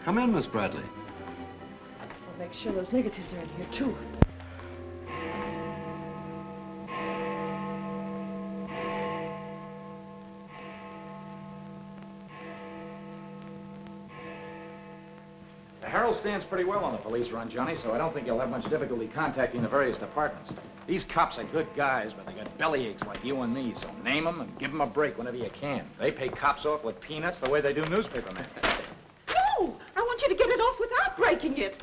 Come in, Miss Bradley. I'll make sure those negatives are in here, too. The Herald stands pretty well on the police run, Johnny, so I don't think you'll have much difficulty contacting the various departments. These cops are good guys, but they got bellyaches like you and me, so name them and give them a break whenever you can. They pay cops off with peanuts the way they do newspapermen. No! I want you to get it off without breaking it.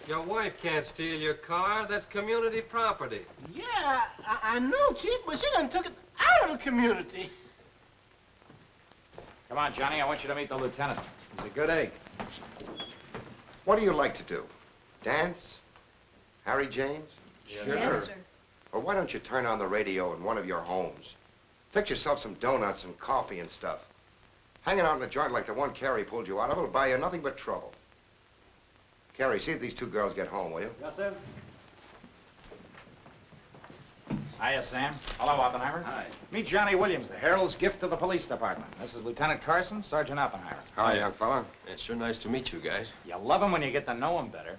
Your wife can't steal your car. That's community property. Yeah, I know, Chief, but she done took it out of the community. Come on, Johnny, I want you to meet the lieutenant. He's a good egg. What do you like to do? Dance? Harry James? Sure. Yes, sir. Or why don't you turn on the radio in one of your homes? Fix yourself some donuts and coffee and stuff. Hanging out in a joint like the one Carrie pulled you out of will buy you nothing but trouble. Carrie, see if these two girls get home, will you? Yes, sir. Hiya, Sam. Hello, Oppenheimer. Hi. Meet Johnny Williams, the Herald's gift to the police department. This is Lieutenant Carson, Sergeant Oppenheimer. Hi, young fella. It's sure nice to meet you guys. You love him when you get to know him better.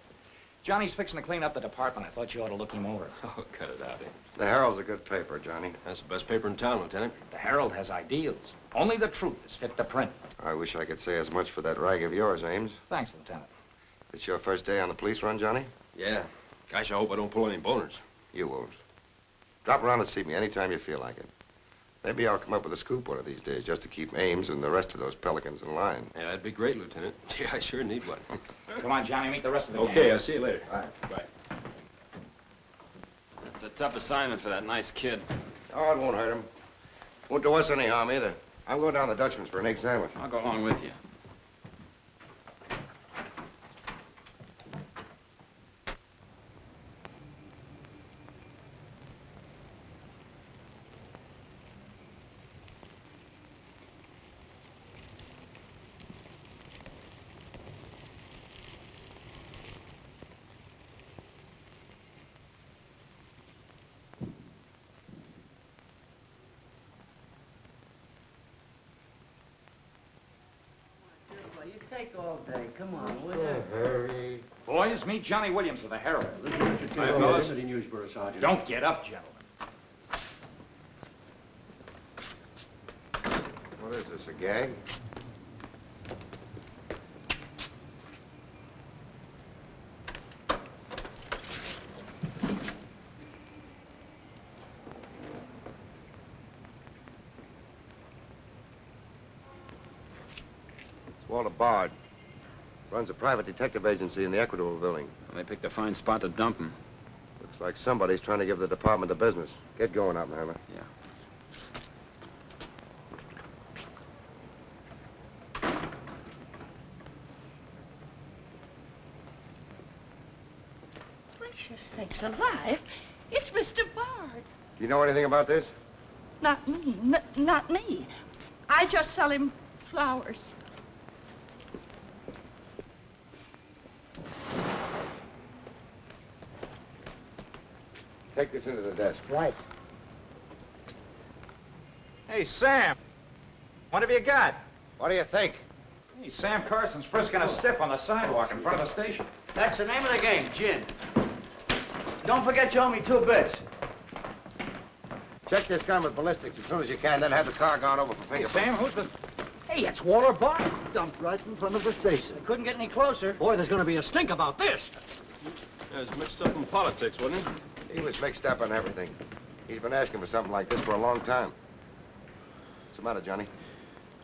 Johnny's fixing to clean up the department. I thought you ought to look him over. Oh, cut it out, eh? The Herald's a good paper, Johnny. That's the best paper in town, Lieutenant. The Herald has ideals. Only the truth is fit to print. I wish I could say as much for that rag of yours, Ames. Thanks, Lieutenant. It's your first day on the police run, Johnny? Yeah. Gosh, I hope I don't pull any boners. You won't. Drop around and see me anytime you feel like it. Maybe I'll come up with a scoop one of these days just to keep Ames and the rest of those pelicans in line. Yeah, that'd be great, Lieutenant. Yeah, I sure need one. Come on, Johnny, meet the rest of the gang. Okay, I'll see you later. All right. Bye. That's a tough assignment for that nice kid. Oh, it won't hurt him. Won't do us any harm either. I'm going down to the Dutchman's for an egg sandwich. I'll go along with you. You take all day. Come on, will you? Hurry. Boys, meet Johnny Williams of the Herald. Hi, fellas. Don't get up, gentlemen. What is this, a gag? Walter Bard. Runs a private detective agency in the Equitable building. Well, they picked a fine spot to dump him. Looks like somebody's trying to give the department the business. Get going, Oppenheimer. Yeah. Gracious sakes alive. It's Mr. Bard. Do you know anything about this? Not me. Not me. I just sell him flowers. Take this into the desk. Right. Hey, Sam. What have you got? What do you think? Hey, Sam Carson's frisking a stiff on the sidewalk in front of the station. That's the name of the game, gin. Don't forget you owe me 2 bits. Check this gun with ballistics as soon as you can, then have the car gone over for Hey, fingerprints. Sam, who's the... Hey, it's Walter Bard. Dumped right in front of the station. Couldn't get any closer. Boy, there's going to be a stink about this. There's mixed up in politics, wasn't he? He was mixed up on everything. He's been asking for something like this for a long time. What's the matter, Johnny?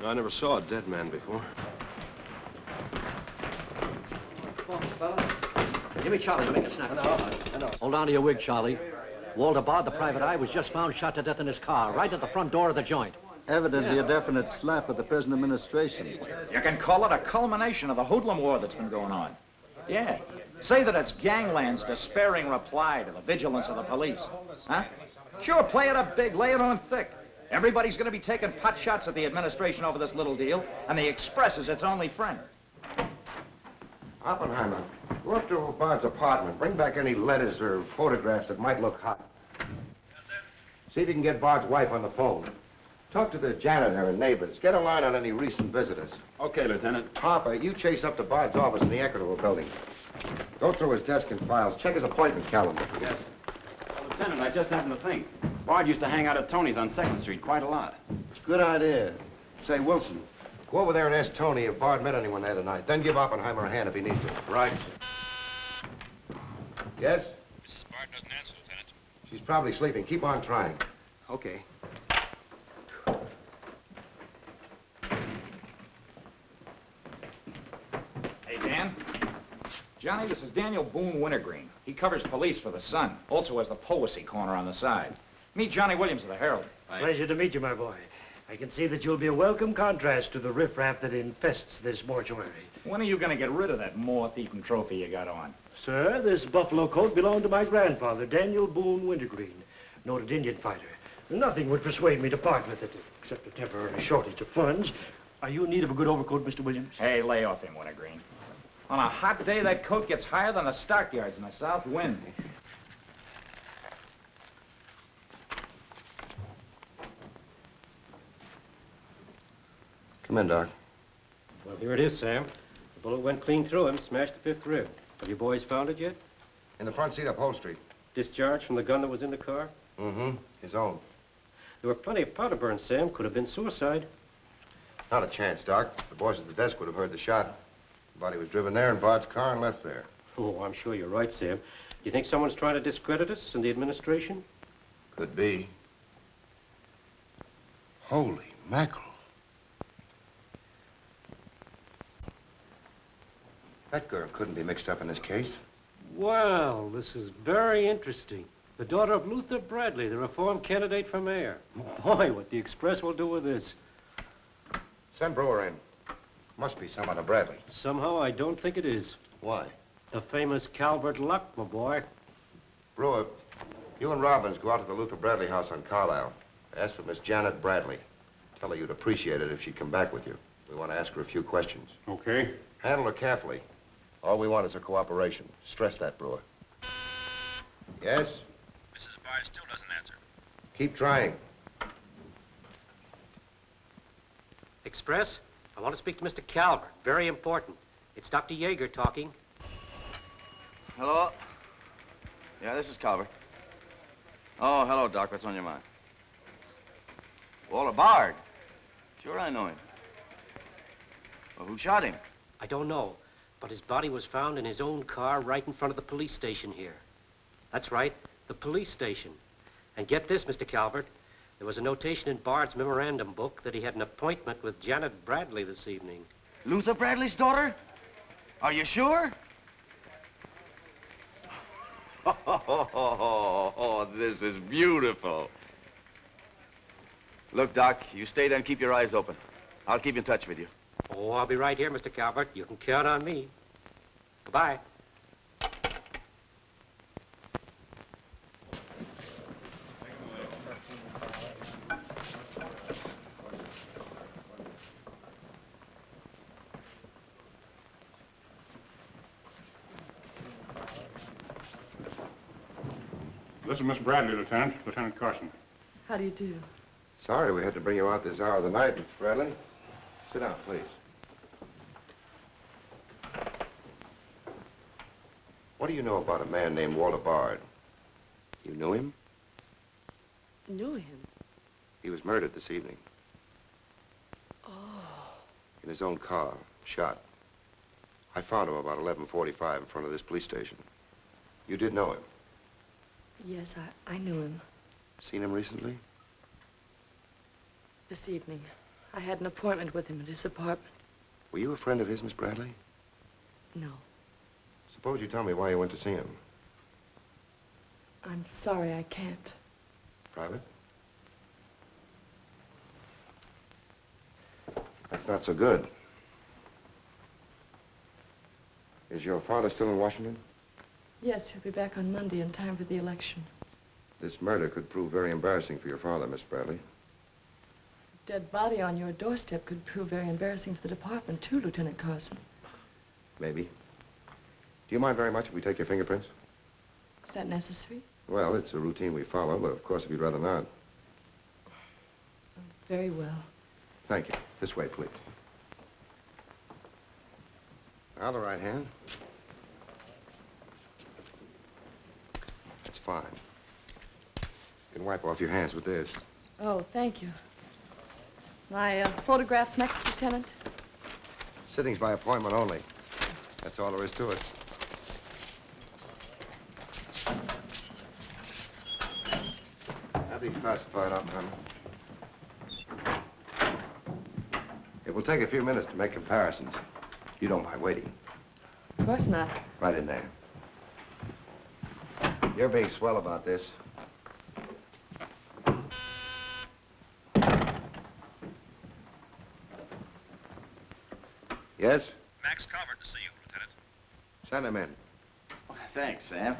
I never saw a dead man before. Give me Charlie to make a snap. Hold on to your wig, Charlie. Walter Bard, the private eye, was just found shot to death in his car, right at the front door of the joint. Evidently a definite slap at the present administration. You can call it a culmination of the hoodlum war that's been going on. Yeah. Say that it's gangland's despairing reply to the vigilance of the police. Huh? Sure, play it up big, lay it on thick. Everybody's going to be taking pot shots at the administration over this little deal, and the Express is its only friend. Oppenheimer, go up to Bard's apartment. Bring back any letters or photographs that might look hot. See if you can get Bard's wife on the phone. Talk to the janitor and neighbors. Get a line on any recent visitors. Okay, Lieutenant. Harper, you chase up to Bard's office in the Equitable building. Go through his desk and files. Check his appointment calendar. Yes. Well, Lieutenant, I just happened to think. Bard used to hang out at Tony's on 2nd Street quite a lot. Good idea. Say, Wilson, go over there and ask Tony if Bard met anyone there tonight. Then give Oppenheimer a hand if he needs it. Right. Yes? Mrs. Bard doesn't answer, Lieutenant. She's probably sleeping. Keep on trying. Okay. Hey, Dan. Johnny, this is Daniel Boone Wintergreen. He covers police for the Sun. Also has the Poesy Corner on the side. Meet Johnny Williams of the Herald. Pleasure to meet you, my boy. I can see that you'll be a welcome contrast to the riffraff that infests this mortuary. When are you going to get rid of that moth-eaten trophy you got on? Sir, this buffalo coat belonged to my grandfather, Daniel Boone Wintergreen, noted Indian fighter. Nothing would persuade me to part with it, except a temporary shortage of funds. Are you in need of a good overcoat, Mr. Williams? Hey, lay off him, Wintergreen. On a hot day, that coat gets higher than the stockyards in a south wind. Come in, Doc. Well, here it is, Sam. The bullet went clean through him, smashed the 5th rib. Have you boys found it yet? In the front seat upholstery. Discharged from the gun that was in the car? Mm-hmm. His own. There were plenty of powder burns, Sam. Could have been suicide. Not a chance, Doc. The boys at the desk would have heard the shot. The body was driven there in Bard's car and left there. Oh, I'm sure you're right, Sam. Do you think someone's trying to discredit us in the administration? Could be. Holy mackerel. That girl couldn't be mixed up in this case. Well, this is very interesting. The daughter of Luther Bradley, the reform candidate for mayor. Boy, what the Express will do with this. Send Brewer in. Must be someone of Bradley. Somehow, I don't think it is. Why? The famous Calvert Luck, my boy. Brewer, you and Robbins go out to the Luther Bradley house on Carlisle. Ask for Miss Janet Bradley. Tell her you'd appreciate it if she'd come back with you. We want to ask her a few questions. Okay. Handle her carefully. All we want is her cooperation. Stress that, Brewer. Yes? Mrs. Bard still doesn't answer. Keep trying. Express, I want to speak to Mr. Calvert. Very important. It's Dr. Yeager talking. Hello? Yeah, this is Calvert. Oh, hello, Doc. What's on your mind? Walter Bard. Sure, I know him. Well, who shot him? I don't know, but his body was found in his own car right in front of the police station here. That's right, the police station. And get this, Mr. Calvert, there was a notation in Bard's memorandum book that he had an appointment with Janet Bradley this evening. Luther Bradley's daughter? Are you sure? Oh, this is beautiful. Look, Doc, you stay there and keep your eyes open. I'll keep in touch with you. Oh, I'll be right here, Mr. Calvert. You can count on me. Goodbye. This is Miss Bradley, Lieutenant. Lieutenant Carson. How do you do? Sorry we had to bring you out this hour of the night, Miss Bradley. Sit down, please. What do you know about a man named Walter Bard? You knew him? Knew him? He was murdered this evening. Oh. In his own car, shot. I found him about 11:45 in front of this police station. You did know him? Yes, I knew him. Seen him recently? This evening. I had an appointment with him at his apartment. Were you a friend of his, Miss Bradley? No. Suppose you tell me why you went to see him. I'm sorry I can't. Private? That's not so good. Is your father still in Washington? Yes, he'll be back on Monday in time for the election. This murder could prove very embarrassing for your father, Miss Bradley. Dead body on your doorstep could prove very embarrassing for the department, too, Lieutenant Carson. Maybe. Do you mind very much if we take your fingerprints? Is that necessary? Well, it's a routine we follow, but of course if you'd rather not. Very well. Thank you. This way, please. Now, the right hand. That's fine. You can wipe off your hands with this. Oh, thank you. My photograph next, Lieutenant? Sittings by appointment only. That's all there is to it. Have these classified up, honey. It will take a few minutes to make comparisons. You don't mind waiting. Of course not. Right in there. You're being swell about this. Yes? Max Calvert to see you, Lieutenant. Send him in. Thanks, Sam.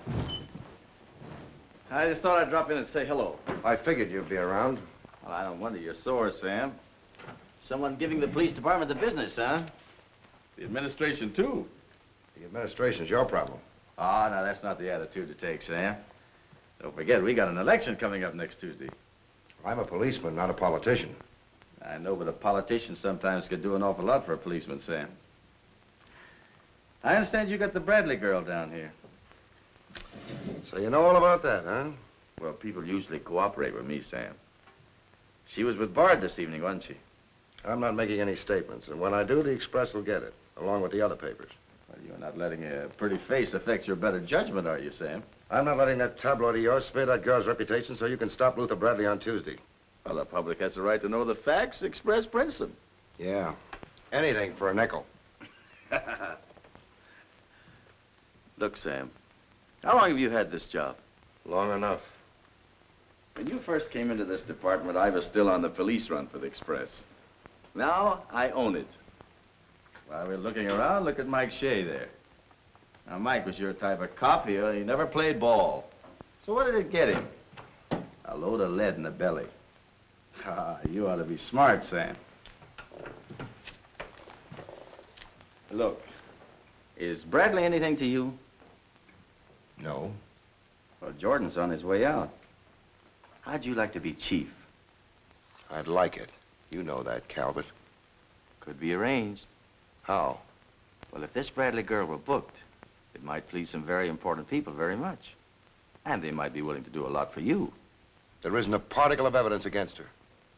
I just thought I'd drop in and say hello. I figured you'd be around. Well, I don't wonder you're sore, Sam. Someone giving the police department the business, huh? The administration, too. The administration's your problem. Oh, no, that's not the attitude to take, Sam. Don't forget, we got an election coming up next Tuesday. I'm a policeman, not a politician. I know, but a politician sometimes could do an awful lot for a policeman, Sam. I understand you got the Bradley girl down here. So you know all about that, huh? Well, people usually cooperate with me, Sam. She was with Bard this evening, wasn't she? I'm not making any statements, and when I do, the Express will get it, along with the other papers. Well, you're not letting a pretty face affect your better judgment, are you, Sam? I'm not letting that tabloid of yours smear that girl's reputation so you can stop Luther Bradley on Tuesday. Well, the public has the right to know the facts. Express prints them. Yeah. Anything for a nickel. Look, Sam, how long have you had this job? Long enough. When you first came into this department, I was still on the police run for the Express. Now, I own it. While we're looking around, look at Mike Shea there. Now, Mike was your type of cop here. He never played ball. So what did it get him? A load of lead in the belly. Ah, you ought to be smart, Sam. Look, is Bradley anything to you? No. Well, Jordan's on his way out. How'd you like to be chief? I'd like it. You know that, Calvert. Could be arranged. How? Well, if this Bradley girl were booked, it might please some very important people very much. And they might be willing to do a lot for you. There isn't a particle of evidence against her.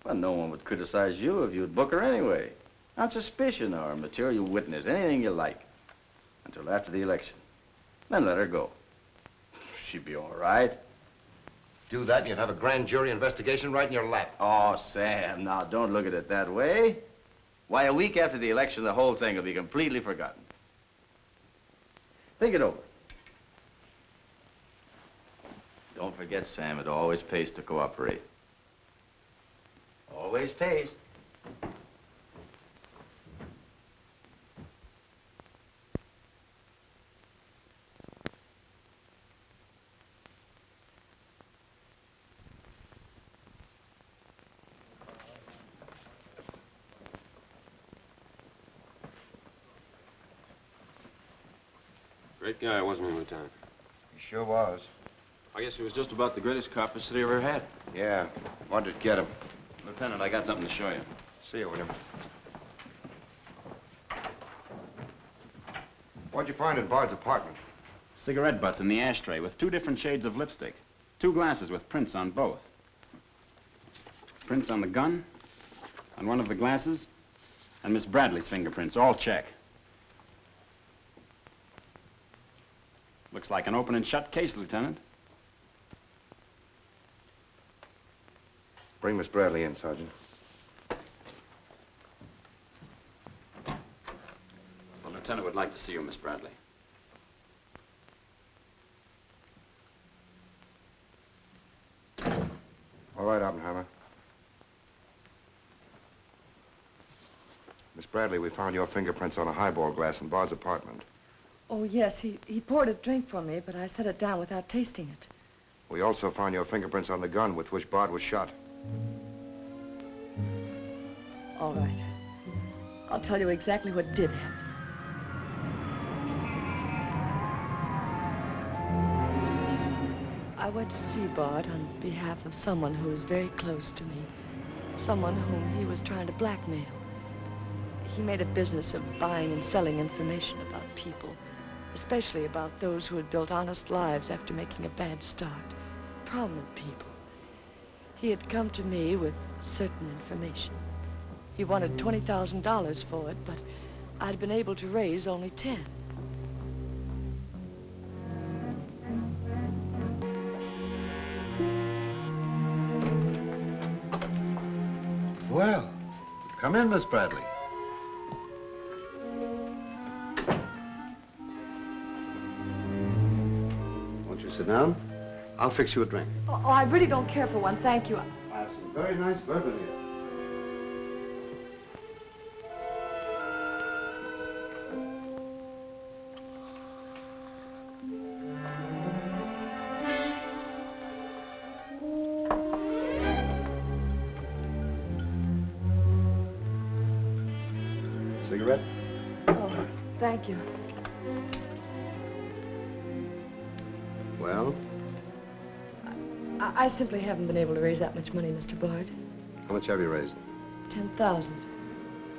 Well, no one would criticize you if you'd book her anyway. On suspicion or material witness, anything you like. Until after the election. Then let her go. She'd be all right. Do that and you'd have a grand jury investigation right in your lap. Oh, Sam, now don't look at it that way. Why, a week after the election, the whole thing will be completely forgotten. Think it over. Don't forget, Sam, it always pays to cooperate. Always pays. Great guy, wasn't he, Lieutenant? He sure was. I guess he was just about the greatest cop the city ever had. Yeah. Wanted to get him. Lieutenant, I got something to show you. See you, William. What'd you find in Bard's apartment? Cigarette butts in the ashtray with 2 different shades of lipstick. 2 glasses with prints on both. Prints on the gun, on one of the glasses, and Miss Bradley's fingerprints, all check. Looks like an open and shut case, Lieutenant. Bring Miss Bradley in, Sergeant. The lieutenant would like to see you, Miss Bradley. All right, Oppenheimer. Miss Bradley, we found your fingerprints on a highball glass in Bard's apartment. Oh, yes, he poured a drink for me, but I set it down without tasting it. We also found your fingerprints on the gun with which Bard was shot. All right. I'll tell you exactly what did happen. I went to see Bard on behalf of someone who is very close to me. someone whom he was trying to blackmail. He made a business of buying and selling information about people, especially about those who had built honest lives after making a bad start. Prominent people. He had come to me with certain information. He wanted $20,000 for it, but I'd been able to raise only 10. Well, come in, Miss Bradley. Won't you sit down? I'll fix you a drink. Oh, I really don't care for one, thank you. I have some very nice bourbon here. Cigarette? Oh, thank you. Well, I simply haven't been able to raise that much money, Mr. Bard. how much have you raised? 10,000.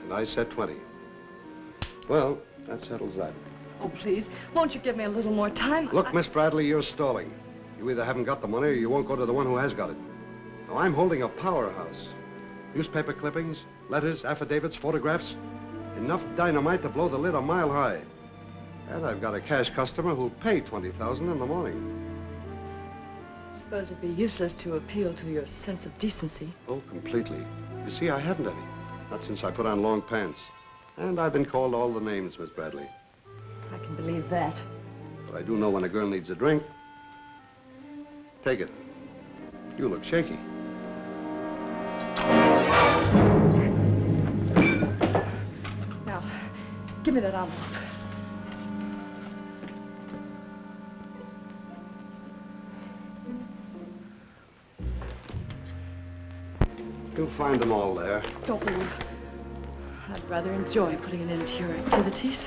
And I said 20. Well, that settles that. Oh, please, won't you give me a little more time? Look, Miss Bradley, you're stalling. You either haven't got the money or you won't go to the one who has got it. Now, I'm holding a powerhouse. Newspaper clippings, letters, affidavits, photographs. Enough dynamite to blow the lid a mile high. And I've got a cash customer who'll pay $20,000 in the morning. I suppose it'd be useless to appeal to your sense of decency. Oh, completely. You see, I haven't any. Not since I put on long pants. And I've been called all the names, Miss Bradley. I can believe that. But I do know when a girl needs a drink. Take it. You look shaky. Now, give me that envelope. You'll find them all there. Don't worry. I'd rather enjoy putting an end to your activities.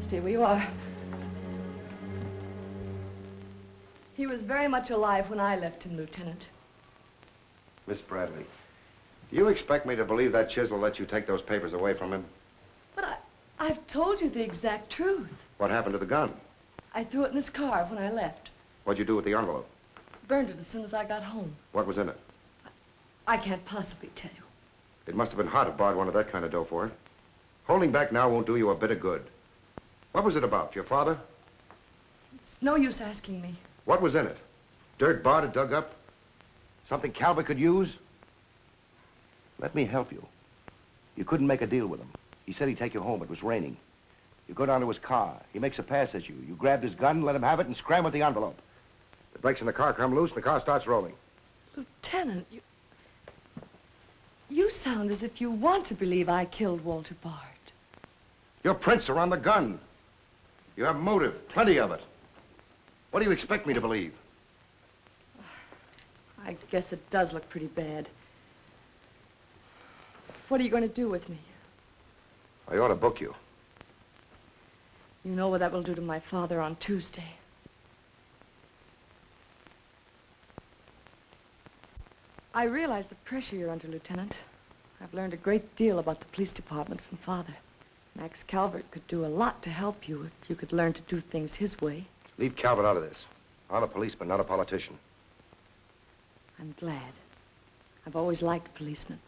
Stay where you are. He was very much alive when I left him, Lieutenant. Miss Bradley, do you expect me to believe that Chisel let you take those papers away from him? But I've told you the exact truth. What happened to the gun? I threw it in his car when I left. What'd you do with the envelope? Burned it as soon as I got home. What was in it? I can't possibly tell you. It must have been hot if Bard wanted that kind of dough for it. Holding back now won't do you a bit of good. What was it about? Your father? It's no use asking me. What was in it? Dirt Bard had dug up? Something Calvert could use? Let me help you. You couldn't make a deal with him. He said he'd take you home. It was raining. You go down to his car. He makes a pass at you. You grabbed his gun, let him have it, and scram with the envelope. The brakes in the car come loose and the car starts rolling. Lieutenant, you sound as if you want to believe I killed Walter Bard. Your prints are on the gun. You have motive, plenty of it. What do you expect me to believe? I guess it does look pretty bad. What are you going to do with me? I ought to book you. You know what that will do to my father on Tuesday. I realize the pressure you're under, Lieutenant. I've learned a great deal about the police department from Father. Max Calvert could do a lot to help you if you could learn to do things his way. Leave Calvert out of this. I'm a policeman, not a politician. I'm glad. I've always liked policemen.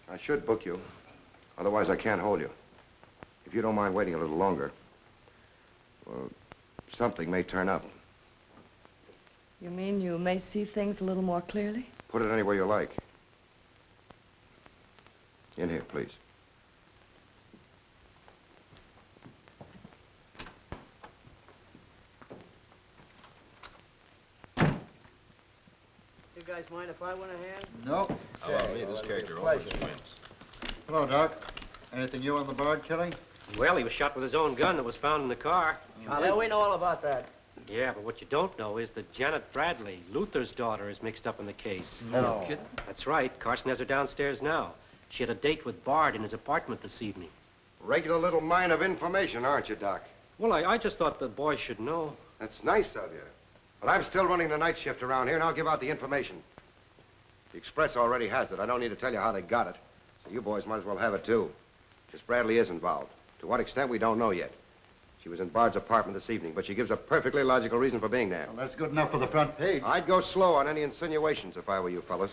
I should book you. Otherwise, I can't hold you. If you don't mind waiting a little longer, well, something may turn up. You mean you may see things a little more clearly? Put it any way you like. In here, please. You guys mind if I went ahead? No. Oh, hey, this character always wins. Hello, Doc. Anything new on the Bard killing? Well, he was shot with his own gun that was found in the car. Yeah, we know all about that. Yeah, but what you don't know is that Janet Bradley, Luther's daughter, is mixed up in the case. No. Kidding? That's right. Carson has her downstairs now. She had a date with Bard in his apartment this evening. Regular little mine of information, aren't you, Doc? Well, I just thought the boys should know. That's nice of you. But I'm still running the night shift around here, and I'll give out the information. The Express already has it. I don't need to tell you how they got it. So you boys might as well have it, too. Miss Bradley is involved. To what extent, we don't know yet. She was in Bard's apartment this evening, but she gives a perfectly logical reason for being there. Well, that's good enough for the front page. I'd go slow on any insinuations if I were you fellas.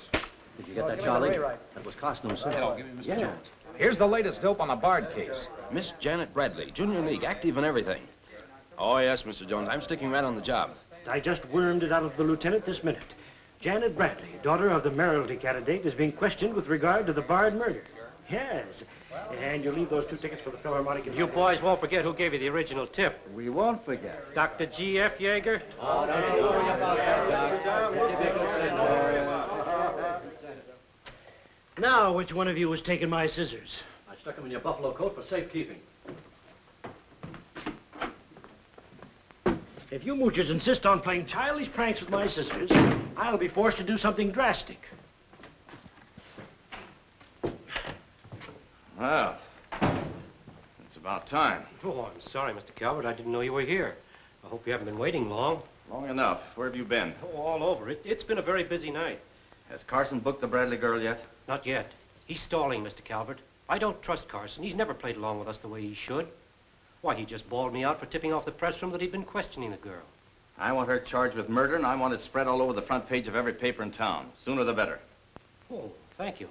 Did you get that, Charlie? That was Carson who said Hello, give me Mr. Jones. Here's the latest dope on the Bard case. Miss Janet Bradley, Junior League, active and everything. Oh, yes, Mr. Jones. I'm sticking right on the job. I just wormed it out of the lieutenant this minute. Janet Bradley, daughter of the mayoralty candidate, is being questioned with regard to the Bard murder. Yes. And you'll leave those 2 tickets for the Philharmonic. You boys won't forget who gave you the original tip. We won't forget. Dr. G.F. Yeager? Oh, don't you worry about that, Doc. Now, which one of you was taking my scissors? I stuck them in your buffalo coat for safekeeping. If you moochers insist on playing childish pranks with my scissors, I'll be forced to do something drastic. Well, it's about time. Oh, I'm sorry, Mr. Calvert. I didn't know you were here. I hope you haven't been waiting long. Long enough. Where have you been? Oh, all over. It's been a very busy night. Has Carson booked the Bradley girl yet? Not yet. He's stalling, Mr. Calvert. I don't trust Carson. He's never played along with us the way he should. Why, he just bawled me out for tipping off the press room that he'd been questioning the girl. I want her charged with murder, and I want it spread all over the front page of every paper in town. Sooner the better. Oh, thank you.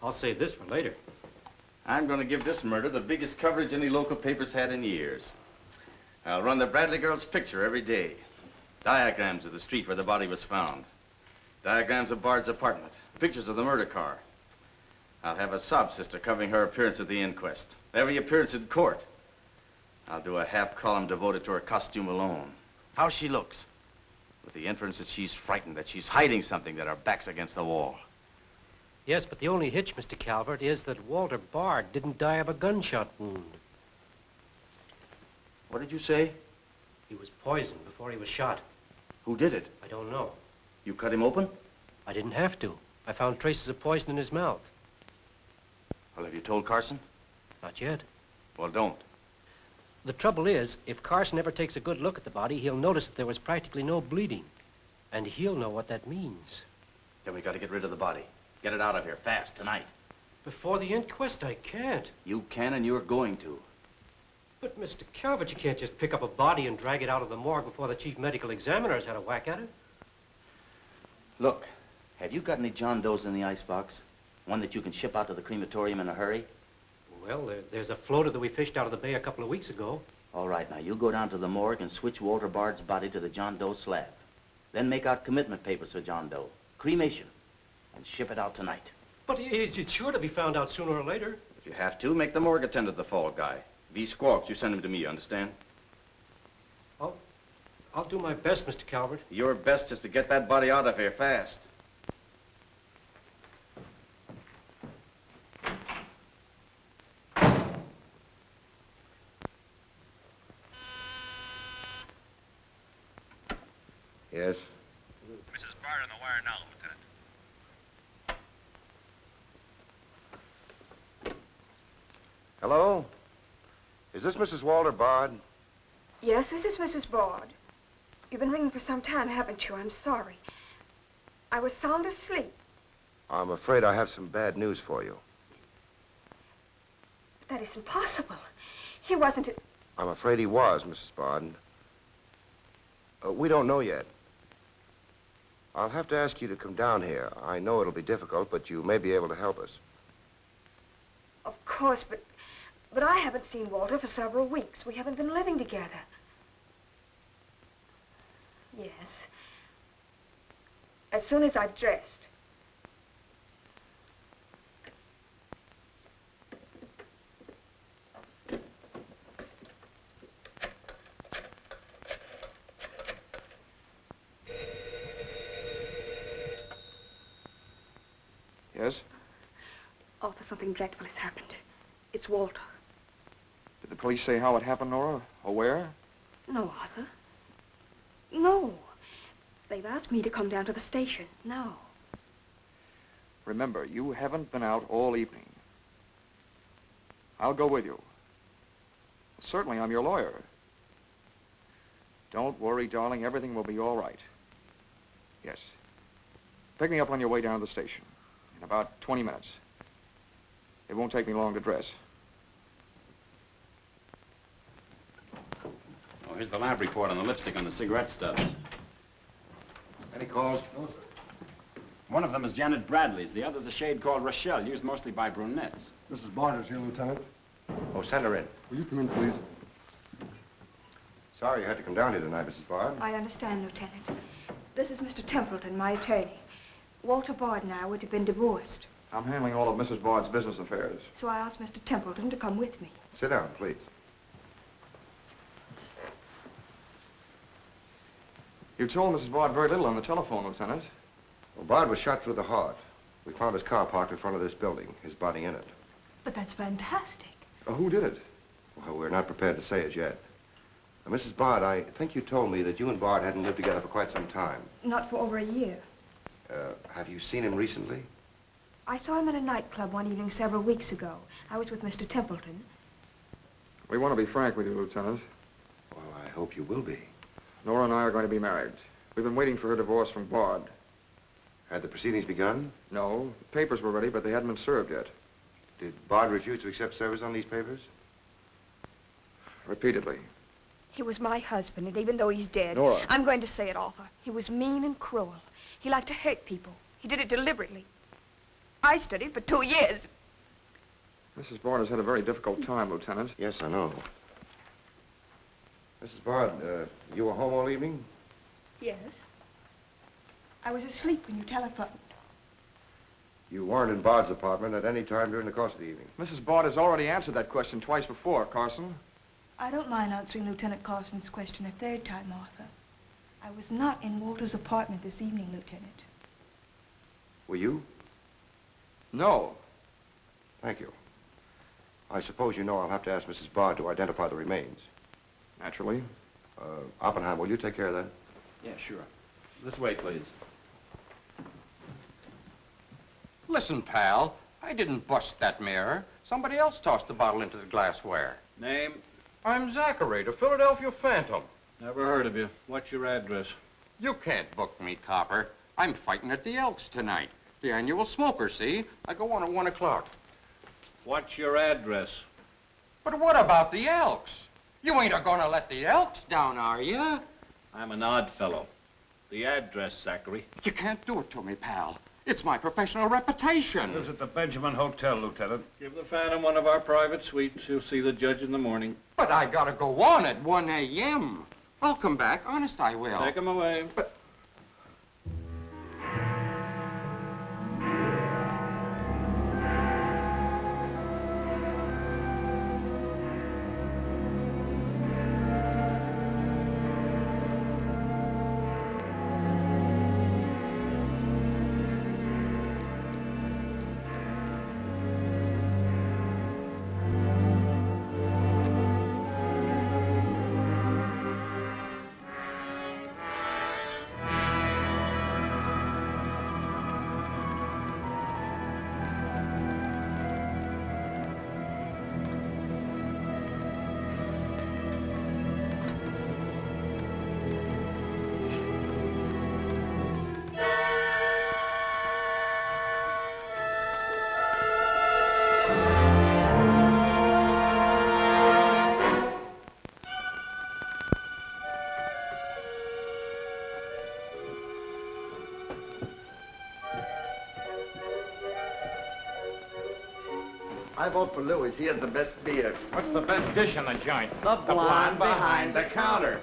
I'll save this for later. I'm going to give this murder the biggest coverage any local paper's had in years. I'll run the Bradley girl's picture every day. Diagrams of the street where the body was found. Diagrams of Bard's apartment. Pictures of the murder car. I'll have a sob sister covering her appearance at the inquest. Every appearance in court. I'll do a half column devoted to her costume alone. How she looks. With the inference that she's frightened, that she's hiding something, that her back's against the wall. Yes, but the only hitch, Mr. Calvert, is that Walter Bard didn't die of a gunshot wound. What did you say? He was poisoned before he was shot. Who did it? I don't know. You cut him open? I didn't have to. I found traces of poison in his mouth. Well, have you told Carson? Not yet. Well, don't. The trouble is, if Carson ever takes a good look at the body, he'll notice that there was practically no bleeding. And he'll know what that means. Then we got to get rid of the body. Get it out of here, fast, tonight. Before the inquest, I can't. You can, and you're going to. But, Mr. Calvert, you can't just pick up a body and drag it out of the morgue before the chief medical examiner has had a whack at it. Look, have you got any John Does in the icebox? One that you can ship out to the crematorium in a hurry? Well, there's a floater that we fished out of the bay a couple of weeks ago. All right, now, you go down to the morgue and switch Walter Bard's body to the John Doe slab. Then make out commitment papers for John Doe. Cremation. And ship it out tonight. But it's sure to be found out sooner or later. If you have to, make the morgue attend to the fall guy. If he squawks, you send him to me, you understand? I'll do my best, Mr. Calvert. Your best is to get that body out of here fast. Yes? Mrs. Bard on the wire now, Lieutenant. Hello? Is this Mrs. Walter Bard? Yes, this is Mrs. Bard. You've been ringing for some time, haven't you? I'm sorry. I was sound asleep. I'm afraid I have some bad news for you. But that isn't possible. He wasn't... I'm afraid he was, Mrs. Bard. We don't know yet. I'll have to ask you to come down here. I know it'll be difficult, but you may be able to help us. Of course, but I haven't seen Walter for several weeks. We haven't been living together. Yes. As soon as I've dressed. Yes? Arthur, something dreadful has happened. It's Walter. Did the police say how it happened, Nora? Or where? No, Arthur. No. They've asked me to come down to the station now. Remember, you haven't been out all evening. I'll go with you. Certainly, I'm your lawyer. Don't worry, darling. Everything will be all right. Yes. Pick me up on your way down to the station in about 20 minutes. It won't take me long to dress. Oh, here's the lab report on the lipstick on the cigarette stubs. Any calls? No, sir. One of them is Janet Bradley's. The other's a shade called Rochelle, used mostly by brunettes. Mrs. Bard is here, Lieutenant. Oh, send her in. Will you come in, please? Sorry you had to come down here tonight, Mrs. Bard. I understand, Lieutenant. This is Mr. Templeton, my attorney. Walter Bard and I would have been divorced, I'm handling all of Mrs. Bard's business affairs. so I asked Mr. Templeton to come with me. Sit down, please. You told Mrs. Bard very little on the telephone, Lieutenant. Well, Bard was shot through the heart. We found his car parked in front of this building, his body in it. But that's fantastic. Who did it? Well, we're not prepared to say it yet. Now, Mrs. Bard, I think you told me that you and Bard hadn't lived together for quite some time. Not for over a year. Have you seen him recently? I saw him at a nightclub one evening several weeks ago. I was with Mr. Templeton. We want to be frank with you, Lieutenant. Well, I hope you will be. Nora and I are going to be married. We've been waiting for her divorce from Bard. Had the proceedings begun? No. The papers were ready, but they hadn't been served yet. Did Bard refuse to accept service on these papers? Repeatedly. He was my husband, and even though he's dead, Nora. I'm going to say it, Arthur. He was mean and cruel. He liked to hurt people. He did it deliberately. I studied for 2 years. Mrs. Bard has had a very difficult time, Lieutenant. Yes, I know. Mrs. Bard, you were home all evening? Yes. I was asleep when you telephoned. You weren't in Bard's apartment at any time during the course of the evening? Mrs. Bard has already answered that question twice before, Carson. I don't mind answering Lieutenant Carson's question a third time, Arthur. I was not in Walter's apartment this evening, Lieutenant. Were you? No. Thank you. I suppose you know I'll have to ask Mrs. Bard to identify the remains. Naturally. Oppenheim, will you take care of that? Yeah, sure. This way, please. Listen, pal, I didn't bust that mirror. Somebody else tossed the bottle into the glassware. Name? I'm Zachary, the Philadelphia Phantom. Never heard of you. What's your address? You can't book me, copper. I'm fighting at the Elks tonight. The annual smoker, see? I go on at 1 o'clock. What's your address? But what about the Elks? You ain't a-gonna let the Elks down, are you? I'm an odd fellow. The address, Zachary. You can't do it to me, pal. It's my professional reputation. Lives at the Benjamin Hotel, Lieutenant. Give the Phantom one of our private suites. He'll see the judge in the morning. But I gotta go on at 1 a.m. I'll come back. Honest, I will. Take him away. But... I vote for Louis. He has the best beer. What's the best dish in the joint? The blonde behind the counter.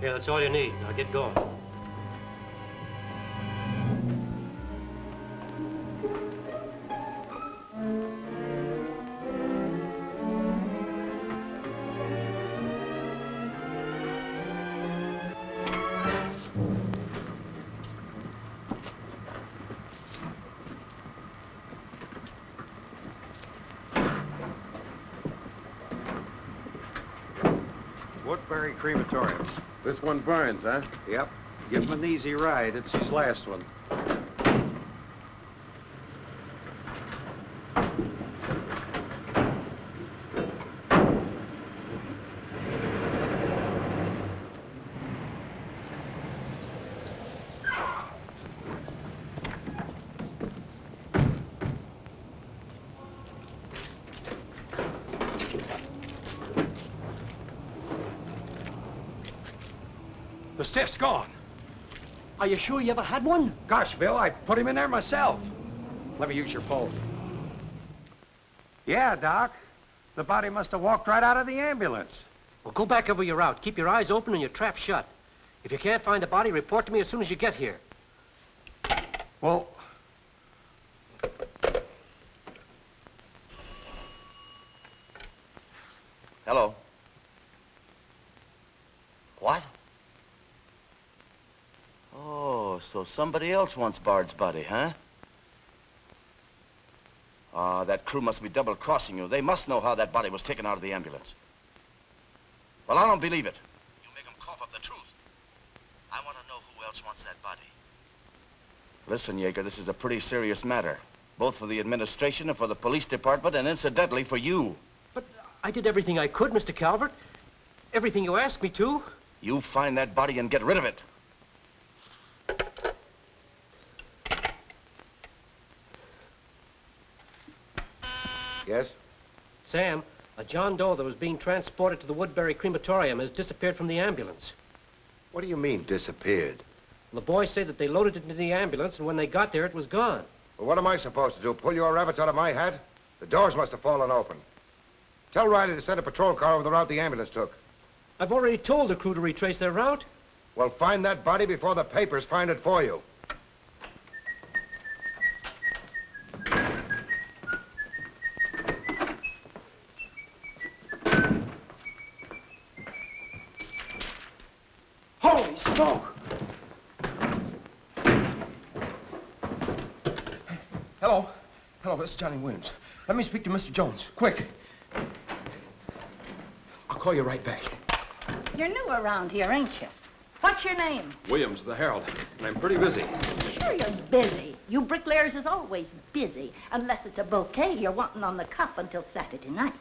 Yeah, that's all you need. Now get going. Woodbury Crematorium. This one burns, huh? Yep. Give him an easy ride. It's his last one. The stiff's gone. Are you sure you ever had one? Gosh, Bill, I put him in there myself. Let me use your phone. Yeah, Doc. The body must have walked right out of the ambulance. Well, go back over your route. Keep your eyes open and your trap shut. If you can't find the body, report to me as soon as you get here. Well... Hello. What? Oh, so somebody else wants Bard's body, huh? Ah, that crew must be double-crossing you. They must know how that body was taken out of the ambulance. Well, I don't believe it. You make them cough up the truth. I want to know who else wants that body. Listen, Yeager, this is a pretty serious matter. Both for the administration and for the police department, and incidentally for you. But I did everything I could, Mr. Calvert. Everything you asked me to. You find that body and get rid of it. Yes? Sam, a John Doe that was being transported to the Woodbury Crematorium has disappeared from the ambulance. What do you mean, disappeared? The boys say that they loaded it into the ambulance, and when they got there, it was gone. Well, what am I supposed to do? Pull your rabbits out of my hat? The doors must have fallen open. Tell Riley to send a patrol car over the route the ambulance took. I've already told the crew to retrace their route. Well, find that body before the papers find it for you. Holy smoke! Hello. Hello, this is Johnny Williams. Let me speak to Mr. Jones, quick. I'll call you right back. You're new around here, ain't you? What's your name? Williams of the Herald, and I'm pretty busy. Sure you're busy. You bricklayers is always busy, unless it's a bouquet you're wanting on the cuff until Saturday night.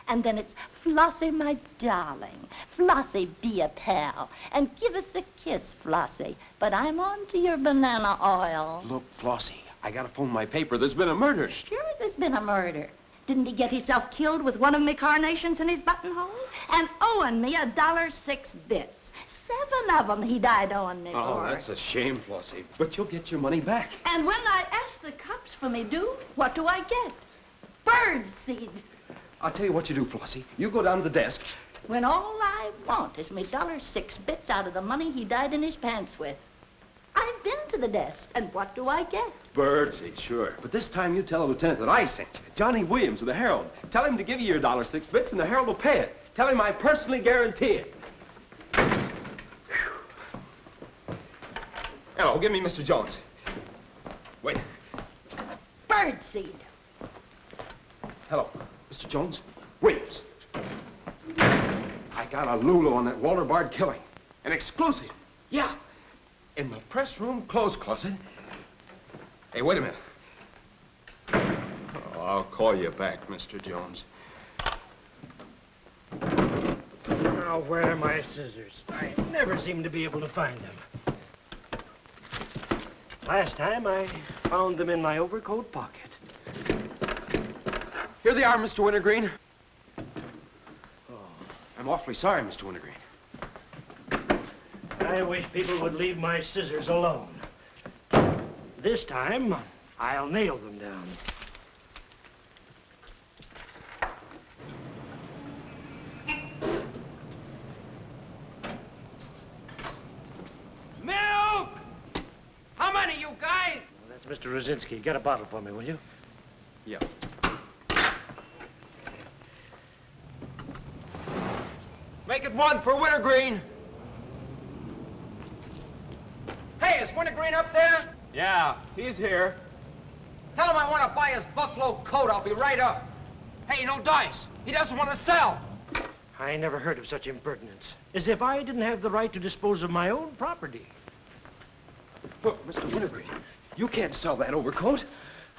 And then it's, Flossie, my darling. Flossie, be a pal. And give us a kiss, Flossie. But I'm on to your banana oil. Look, Flossie, I gotta phone my paper. There's been a murder. Sure there's been a murder. Didn't he get himself killed with one of me carnations in his buttonhole? And owing me $1.06 bits. 7 of them he died owing me Oh, for. that's a shame, Flossie. But you'll get your money back. And when I ask the cops for me due, what do I get? Bird seed. I'll tell you what you do, Flossie. You go down to the desk. When all I want is me $1.06 bits out of the money he died in his pants with. I've been to the desk, and what do I get? Birdseed, sure. But this time you tell the lieutenant that I sent you. Johnny Williams of the Herald. Tell him to give you your $1.06 bits, and the Herald will pay it. Tell him I personally guarantee it. Hello, give me Mr. Jones. Wait. Birdseed. Hello, Mr. Jones. Williams. I got a Lulu on that Walter Bard killing. An exclusive. Yeah. In the press room clothes closet. Hey, wait a minute. Oh, I'll call you back, Mr. Jones. Now, where are my scissors? I never seem to be able to find them. Last time, I found them in my overcoat pocket. Here they are, Mr. Wintergreen. Oh, I'm awfully sorry, Mr. Wintergreen. I wish people would leave my scissors alone. This time, I'll nail them down. Mr. Rosinski. Get a bottle for me, will you? Yeah. Make it one for Wintergreen. Hey, is Wintergreen up there? Yeah, he's here. Tell him I want to buy his buffalo coat. I'll be right up. Hey, no dice. He doesn't want to sell. I never heard of such impertinence. As if I didn't have the right to dispose of my own property. Look, Mr. Wintergreen, you can't sell that overcoat.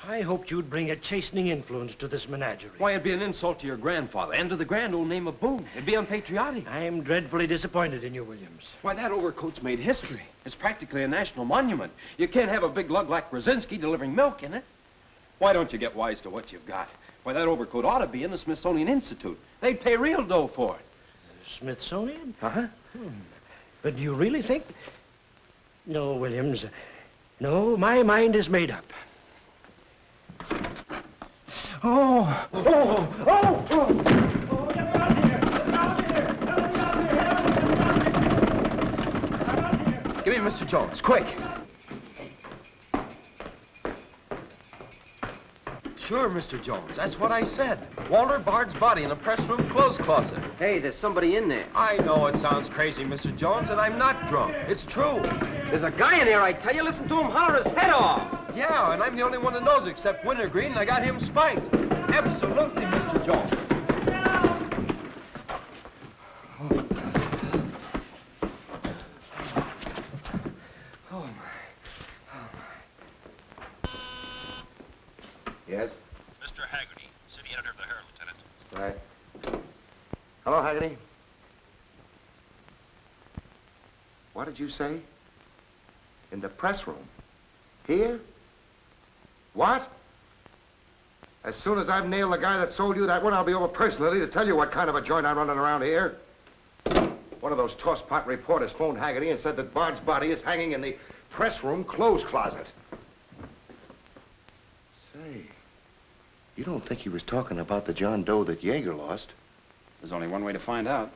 I hoped you'd bring a chastening influence to this menagerie. Why, it'd be an insult to your grandfather and to the grand old name of Boone. It'd be unpatriotic. I'm dreadfully disappointed in you, Williams. Why, that overcoat's made history. It's practically a national monument. You can't have a big lug like Brzezinski delivering milk in it. Why don't you get wise to what you've got? Why, that overcoat ought to be in the Smithsonian Institute. They'd pay real dough for it. Smithsonian? Uh-huh. But do you really think... No, Williams. No, my mind is made up. Oh! Oh! Oh! Oh! Give me Mr. Jones, quick. Sure, Mr. Jones. That's what I said. Walter Bard's body in a press room clothes closet. Hey, there's somebody in there. I know it sounds crazy, Mr. Jones, and I'm not drunk. It's true. There's a guy in there, I tell you. Listen to him holler his head off. Yeah, and I'm the only one that knows except Wintergreen, and I got him spiked. Absolutely, Mr. Jones. Yes? Mr. Haggerty, city editor of the Herald, Lieutenant. Right. Hello, Haggerty. What did you say? In the press room? Here? What? As soon as I've nailed the guy that sold you that one, I'll be over personally to tell you what kind of a joint I'm running around here. One of those tosspot reporters phoned Haggerty and said that Bard's body is hanging in the press room clothes closet. Say, you don't think he was talking about the John Doe that Yeager lost? There's only one way to find out.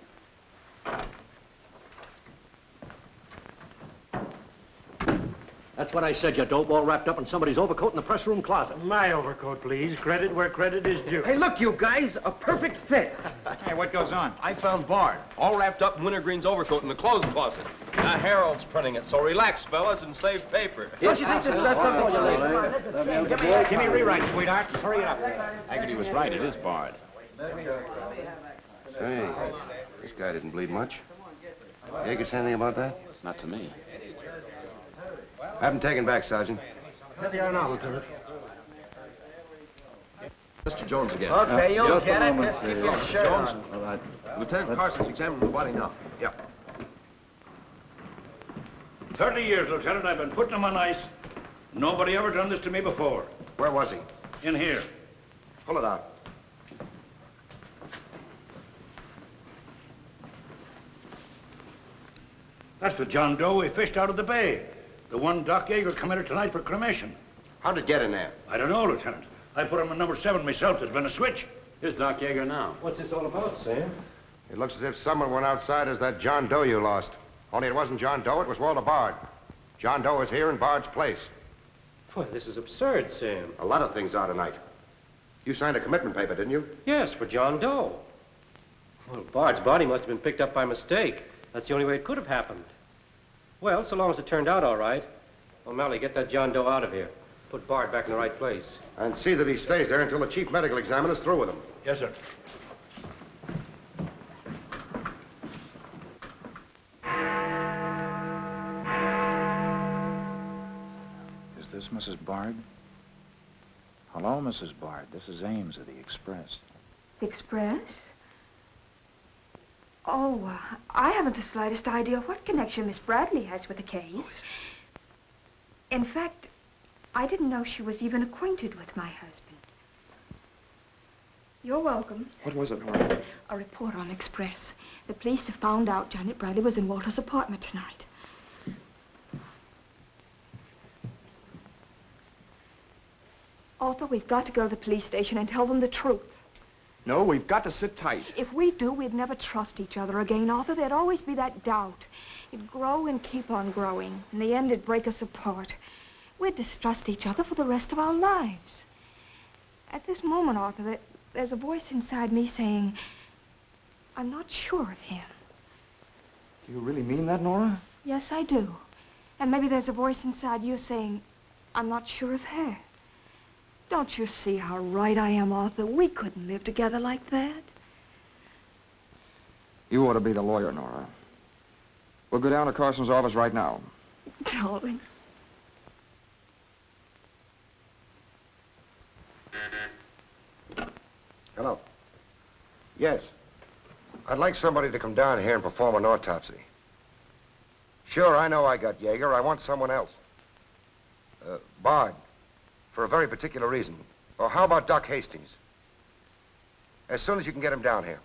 That's what I said, you dope, all wrapped up in somebody's overcoat in the press room closet. My overcoat, please. Credit where credit is due. Hey, look, you guys, a perfect fit. Hey, what goes on? I found Bard, all wrapped up in Wintergreen's overcoat in the clothes closet. The Herald's printing it, so relax, fellas, and save paper. Don't you think this is best up for you, ladies? Give me a rewrite, sweetheart. Hurry it up. Haggerty was right. It is Bard. Say, this guy didn't bleed much. Yeager say anything about that? Not to me. Have him taken back, Sergeant. There they are now, Lieutenant. Mr. Jones again. Okay, you'll get it. Just keep your shirt Jones. on. All right. Lieutenant Carson's examining the body now. Yep. 30 years, Lieutenant, I've been putting him on ice. Nobody ever done this to me before. Where was he? In here. Pull it out. That's the John Doe we fished out of the bay. The one Doc Yeager committed tonight for cremation. How'd it get in there? I don't know, Lieutenant. I put him in number 7 myself. There's been a switch. Here's Doc Yeager now. What's this all about, Sam? It looks as if someone went outside as that John Doe you lost. Only it wasn't John Doe, it was Walter Bard. John Doe is here in Bard's place. Boy, this is absurd, Sam. A lot of things are tonight. You signed a commitment paper, didn't you? Yes, for John Doe. Well, Bard's body must have been picked up by mistake. That's the only way it could have happened. Well, so long as it turned out all right. O'Malley, get that John Doe out of here. Put Bard back in the right place. And see that he stays there until the chief medical examiner's through with him. Yes, sir. Is this Mrs. Bard? Hello, Mrs. Bard. This is Ames of the Express. The Express? Oh, I haven't the slightest idea what connection Miss Bradley has with the case. In fact, I didn't know she was even acquainted with my husband. You're welcome. What was it, Nora? A report on Express. The police have found out Janet Bradley was in Walter's apartment tonight. Arthur, we've got to go to the police station and tell them the truth. No, we've got to sit tight. If we do, we'd never trust each other again, Arthur. There'd always be that doubt. It'd grow and keep on growing. In the end, it'd break us apart. We'd distrust each other for the rest of our lives. At this moment, Arthur, there's a voice inside me saying, I'm not sure of him. Do you really mean that, Nora? Yes, I do. And maybe there's a voice inside you saying, I'm not sure of her. Don't you see how right I am, Arthur? We couldn't live together like that. You ought to be the lawyer, Nora. We'll go down to Carson's office right now. Darling. Hello. Yes. I'd like somebody to come down here and perform an autopsy. Sure, I know I got Yeager. I want someone else. Bard. For a very particular reason. Or how about Doc Hastings? As soon as you can get him down here.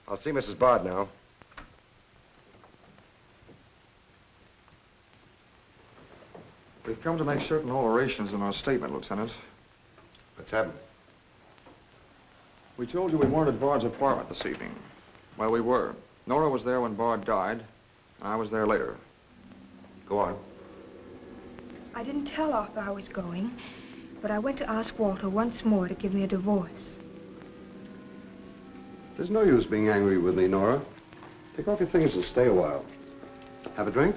I'll see Mrs. Bard now. We've come to make certain alterations in our statement, Lieutenant. What's happened? We told you we weren't at Bard's apartment this evening. Well, we were. Nora was there when Bard died, and I was there later. Go on. I didn't tell Arthur I was going, but I went to ask Walter once more to give me a divorce. There's no use being angry with me, Nora. Take off your things and stay a while. Have a drink?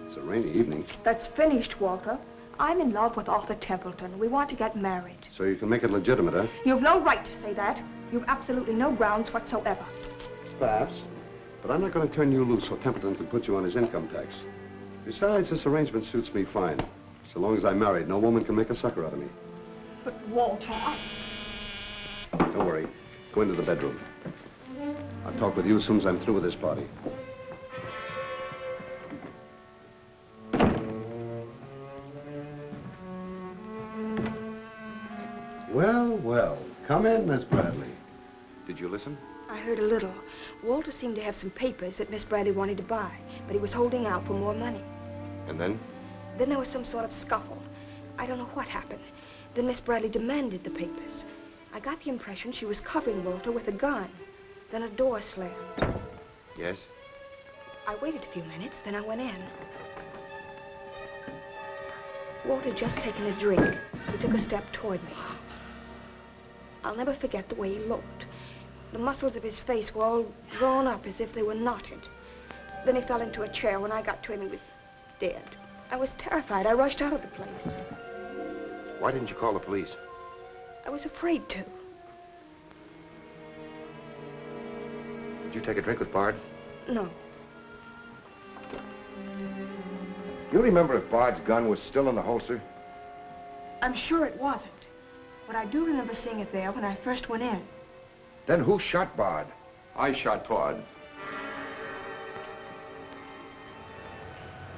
It's a rainy evening. That's finished, Walter. I'm in love with Arthur Templeton. We want to get married. So you can make it legitimate, huh? You've no right to say that. You've absolutely no grounds whatsoever. Perhaps. But I'm not going to turn you loose so Templeton can put you on his income tax. Besides, this arrangement suits me fine. So long as I'm married, no woman can make a sucker out of me. But, Walter, Don't worry. Go into the bedroom. I'll talk with you as soon as I'm through with this party. Well, well. Come in, Miss Bradley. Did you listen? I heard a little. Walter seemed to have some papers that Miss Bradley wanted to buy, but he was holding out for more money. And then? Then there was some sort of scuffle. I don't know what happened. Then Miss Bradley demanded the papers. I got the impression she was covering Walter with a gun. Then a door slammed. Yes? I waited a few minutes, then I went in. Walter had just taken a drink. He took a step toward me. I'll never forget the way he looked. The muscles of his face were all drawn up as if they were knotted. Then he fell into a chair. When I got to him, he was dead. I was terrified. I rushed out of the place. Why didn't you call the police? I was afraid to. Did you take a drink with Bard? No. You remember if Bard's gun was still in the holster? I'm sure it wasn't. But I do remember seeing it there when I first went in. Then who shot Bard? I shot Bard.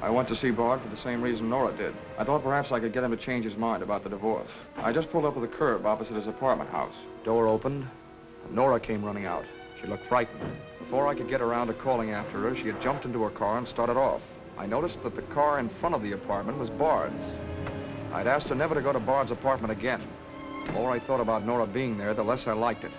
I went to see Bard for the same reason Nora did. I thought perhaps I could get him to change his mind about the divorce. I just pulled up to the curb opposite his apartment house. Door opened, and Nora came running out. She looked frightened. Before I could get around to calling after her, she had jumped into her car and started off. I noticed that the car in front of the apartment was Bard's. I'd asked her never to go to Bard's apartment again. The more I thought about Nora being there, the less I liked it.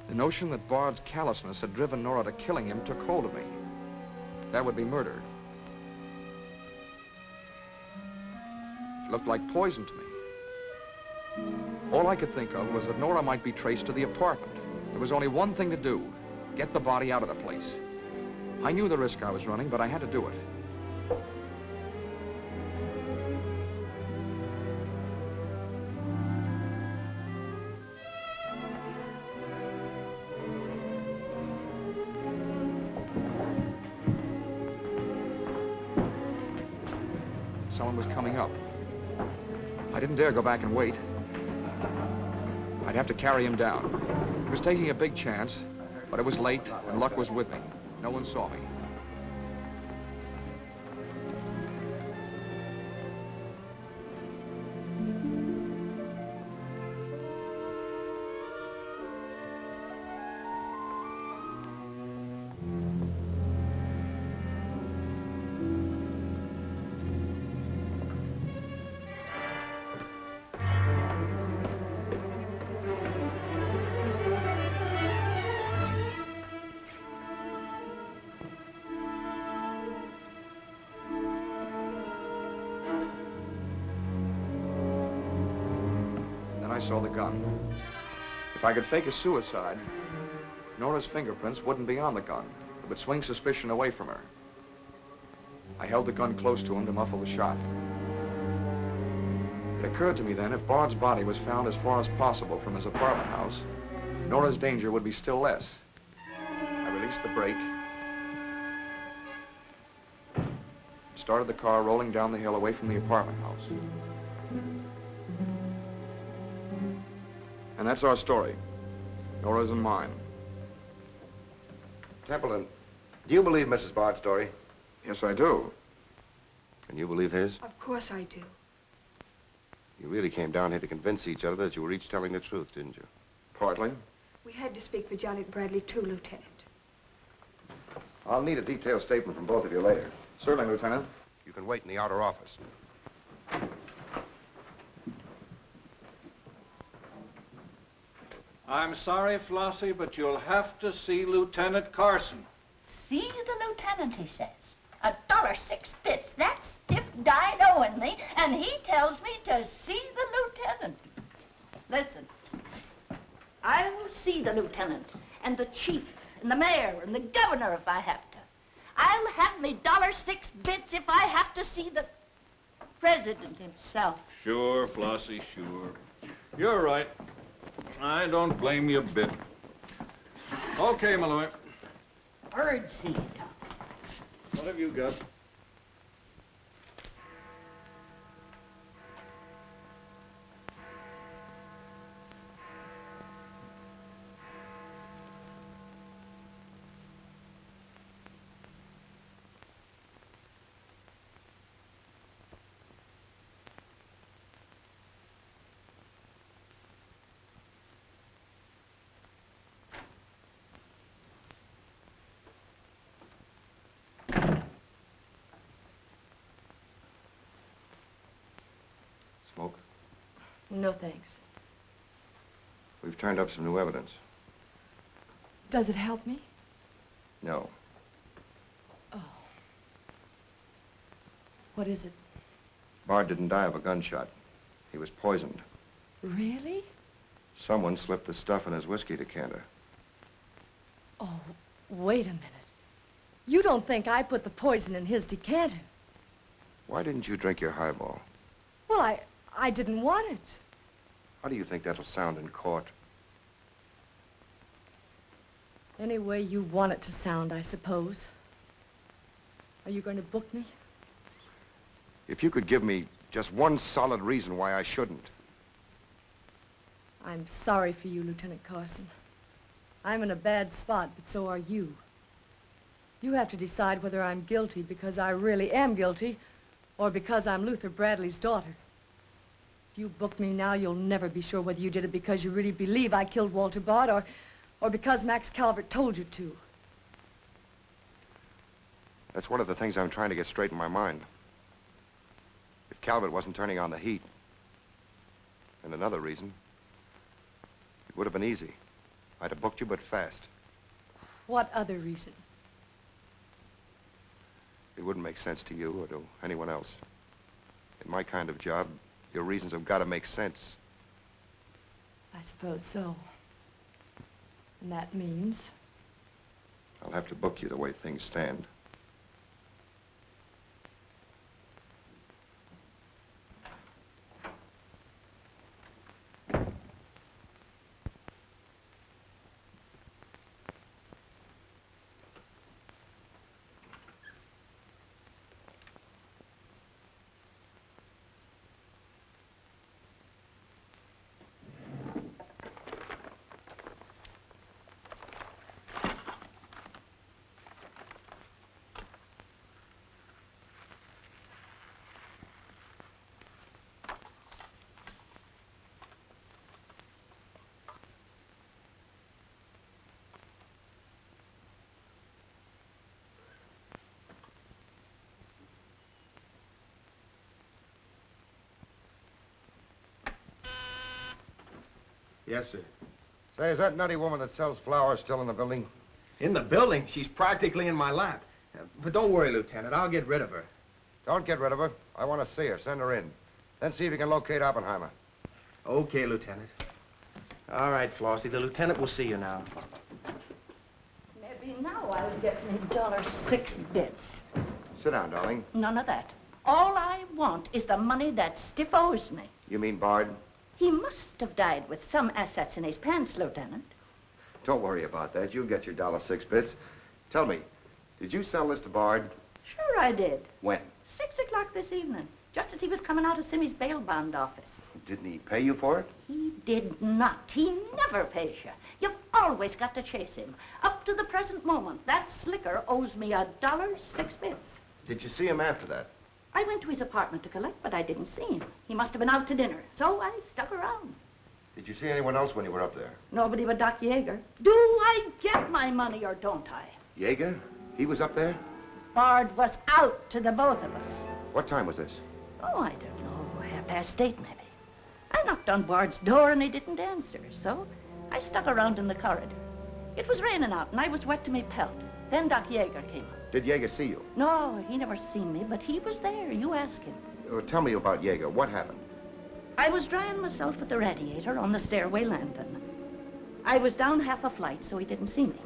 The notion that Bard's callousness had driven Nora to killing him took hold of me. That would be murder. It looked like poison to me. All I could think of was that Nora might be traced to the apartment. There was only one thing to do: get the body out of the place. I knew the risk I was running, but I had to do it. Someone was coming up. I didn't dare go back and wait. I'd have to carry him down. He was taking a big chance, but it was late and luck was with me. No one saw me. saw the gun. If I could fake a suicide, Nora's fingerprints wouldn't be on the gun. It would swing suspicion away from her. I held the gun close to him to muffle the shot. It occurred to me then, if Bard's body was found as far as possible from his apartment house, Nora's danger would be still less. I released the brake, started the car rolling down the hill away from the apartment house. And that's our story. Nora's and mine. Templeton, do you believe Mrs. Bard's story? Yes, I do. And you believe his? Of course I do. You really came down here to convince each other that you were each telling the truth, didn't you? Partly. We had to speak for Janet Bradley, too, Lieutenant. I'll need a detailed statement from both of you later. Certainly, Lieutenant. You can wait in the outer office. I'm sorry, Flossie, but you'll have to see Lieutenant Carson. See the lieutenant, he says. $1.06. That's stiff dyed owing me, and he tells me to see the lieutenant. Listen, I'll see the lieutenant, and the chief, and the mayor, and the governor if I have to. I'll have me $1.06 if I have to see the president himself. Sure, Flossie, sure. You're right. I don't blame you a bit. Okay, Malloy. Birdseed. What have you got? Smoke? No, thanks. We've turned up some new evidence. Does it help me? No. Oh. What is it? Bard didn't die of a gunshot. He was poisoned. Really? Someone slipped the stuff in his whiskey decanter. Oh, wait a minute. You don't think I put the poison in his decanter? Why didn't you drink your highball? Well, I didn't want it. How do you think that'll sound in court? Any way you want it to sound, I suppose. Are you going to book me? If you could give me just one solid reason why I shouldn't. I'm sorry for you, Lieutenant Carson. I'm in a bad spot, but so are you. You have to decide whether I'm guilty because I really am guilty or because I'm Luther Bradley's daughter. If you book me now, you'll never be sure whether you did it because you really believe I killed Walter Bard or because Max Calvert told you to. That's one of the things I'm trying to get straight in my mind. If Calvert wasn't turning on the heat, and another reason, it would have been easy. I'd have booked you, but fast. What other reason? It wouldn't make sense to you or to anyone else. In my kind of job, your reasons have got to make sense. I suppose so. And that means? I'll have to book you the way things stand. Yes, sir. Say, is that nutty woman that sells flowers still in the building? In the building? She's practically in my lap. But don't worry, Lieutenant. I'll get rid of her. Don't get rid of her. I want to see her. Send her in. Then see if you can locate Oppenheimer. Okay, Lieutenant. All right, Flossie, the lieutenant will see you now. Maybe now I'll get me $6. Sit down, darling. None of that. All I want is the money that Stiff owes me. You mean Bard? He must have died with some assets in his pants, Lieutenant. Don't worry about that. You'll get your $6. Tell me, did you sell this to Bard? Sure I did. When? 6 o'clock this evening, just as he was coming out of Simmy's bail bond office. Didn't he pay you for it? He did not. He never pays you. You've always got to chase him. Up to the present moment, that slicker owes me $6. Did you see him after that? I went to his apartment to collect, but I didn't see him. He must have been out to dinner, so I stuck around. Did you see anyone else when you were up there? Nobody but Doc Yeager. Do I get my money or don't I? Yeager? He was up there? Bard was out to the both of us. What time was this? Oh, I don't know, 8:30 maybe. I knocked on Bard's door and he didn't answer, so I stuck around in the corridor. It was raining out and I was wet to me pelt. Then Doc Yeager came up. Did Yeager see you? No, he never seen me, but he was there. You ask him. Tell me about Yeager. What happened? I was drying myself at the radiator on the stairway landing. I was down half a flight, so he didn't see me.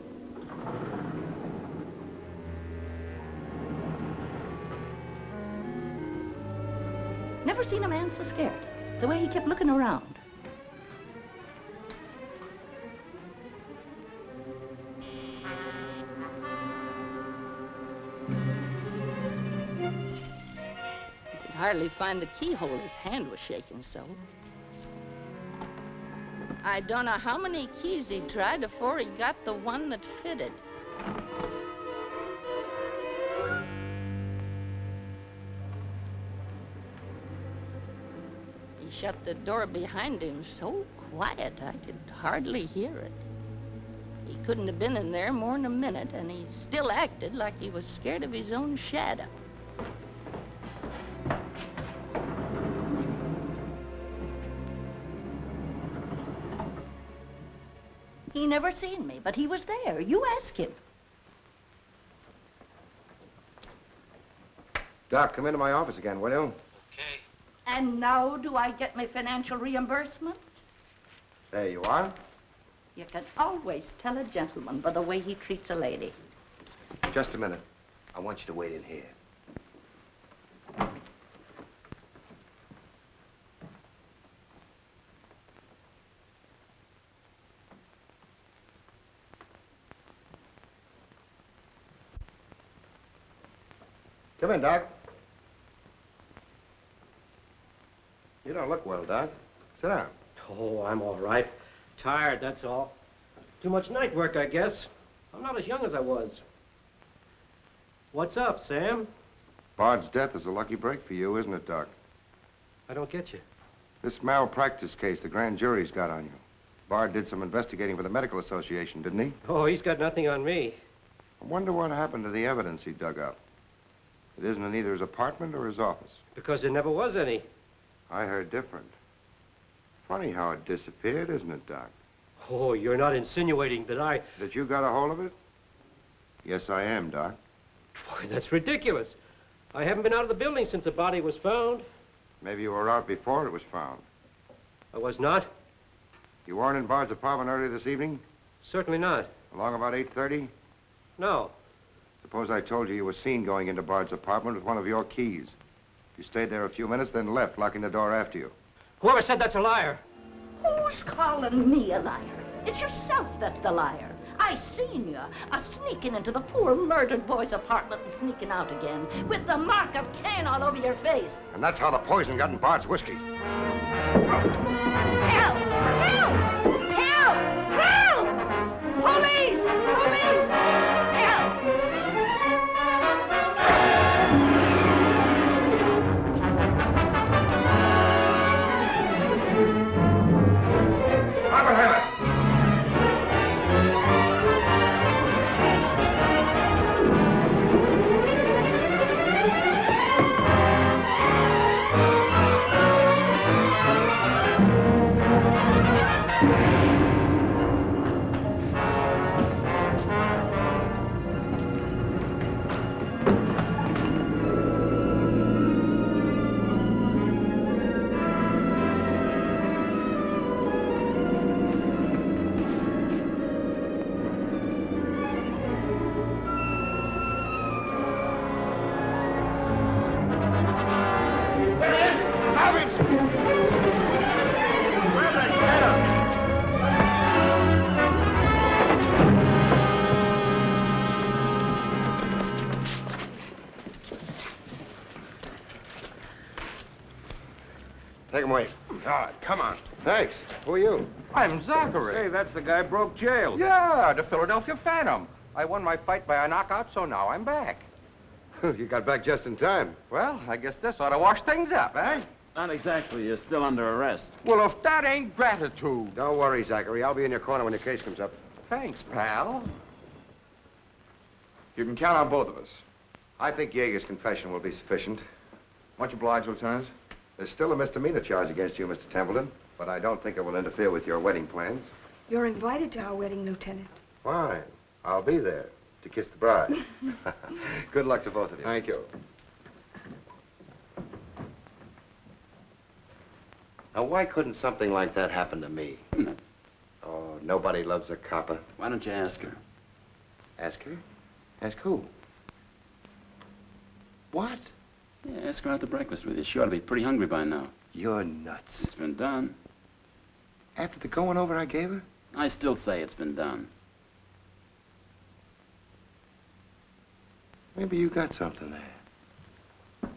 Never seen a man so scared. The way he kept looking around. Hardly find the keyhole. His hand was shaking so. I don't know how many keys he tried before he got the one that fitted. He shut the door behind him so quiet I could hardly hear it. He couldn't have been in there more than a minute, and he still acted like he was scared of his own shadow. He never seen me, but he was there. You ask him. Doc, come into my office again, will you? Okay. And now do I get my financial reimbursement? There you are. You can always tell a gentleman by the way he treats a lady. Just a minute. I want you to wait in here. Come in, Doc. You don't look well, Doc. Sit down. Oh, I'm all right. Tired, that's all. Too much night work, I guess. I'm not as young as I was. What's up, Sam? Bard's death is a lucky break for you, isn't it, Doc? I don't get you. This malpractice case the grand jury's got on you. Bard did some investigating for the Medical Association, didn't he? Oh, he's got nothing on me. I wonder what happened to the evidence he dug up. It isn't in either his apartment or his office. Because there never was any. I heard different. Funny how it disappeared, isn't it, Doc? Oh, you're not insinuating that That you got a hold of it? Yes, I am, Doc. Boy, that's ridiculous. I haven't been out of the building since the body was found. Maybe you were out before it was found. I was not. You weren't in Bard's apartment earlier this evening? Certainly not. Along about 8:30? No. Suppose I told you you were seen going into Bard's apartment with one of your keys. You stayed there a few minutes, then left, locking the door after you. Whoever said that's a liar? Who's calling me a liar? It's yourself that's the liar. I seen you sneaking into the poor murdered boy's apartment and sneaking out again with the mark of Cain all over your face. And that's how the poison got in Bard's whiskey. Help! Help! Help! Help! Police! Police! Help! Come on. Thanks. Who are you? I'm Zachary. Hey, that's the guy broke jail. Yeah, the Philadelphia Phantom. I won my fight by a knockout, so now I'm back. You got back just in time. Well, I guess this ought to wash things up, eh? Not exactly. You're still under arrest. Well, if that ain't gratitude. Don't worry, Zachary. I'll be in your corner when your case comes up. Thanks, pal. You can count on both of us. I think Yeager's confession will be sufficient. Much obliged, Lieutenant. There's still a misdemeanor charge against you, Mr. Templeton, but I don't think it will interfere with your wedding plans. You're invited to our wedding, Lieutenant. Fine. I'll be there to kiss the bride. Good luck to both of you. Thank you. Now, why couldn't something like that happen to me? Oh, nobody loves a copper. Why don't you ask her? Ask her? Ask who? What? Yeah, ask her out to breakfast with you. She ought to be pretty hungry by now. You're nuts. It's been done. After the going over I gave her? I still say it's been done. Maybe you got something there.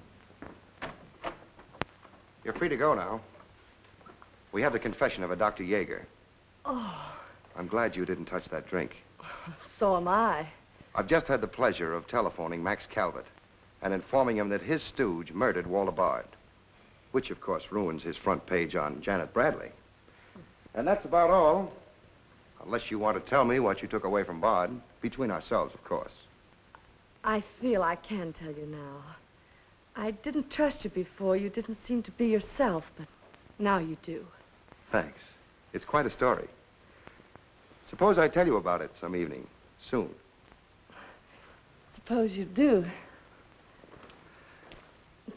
You're free to go now. We have the confession of a Dr. Yeager. Oh, I'm glad you didn't touch that drink. so am I. I've just had the pleasure of telephoning Max Calvert and informing him that his stooge murdered Walter Bard, which, of course, ruins his front page on Janet Bradley. And that's about all, unless you want to tell me what you took away from Bard, between ourselves, of course. I feel I can tell you now. I didn't trust you before. You didn't seem to be yourself, but now you do. Thanks. It's quite a story. Suppose I tell you about it some evening, soon. Suppose you do.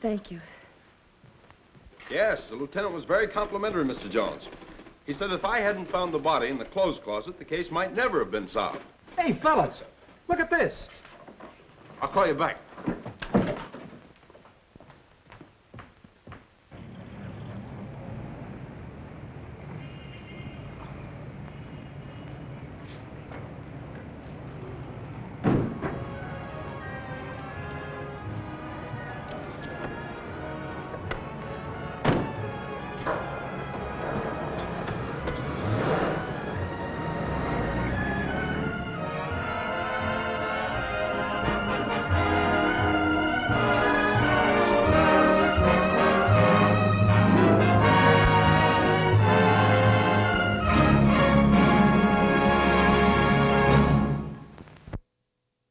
Thank you. Yes, the lieutenant was very complimentary, Mr. Jones. He said if I hadn't found the body in the clothes closet, the case might never have been solved. Hey, fellas, look at this. I'll call you back.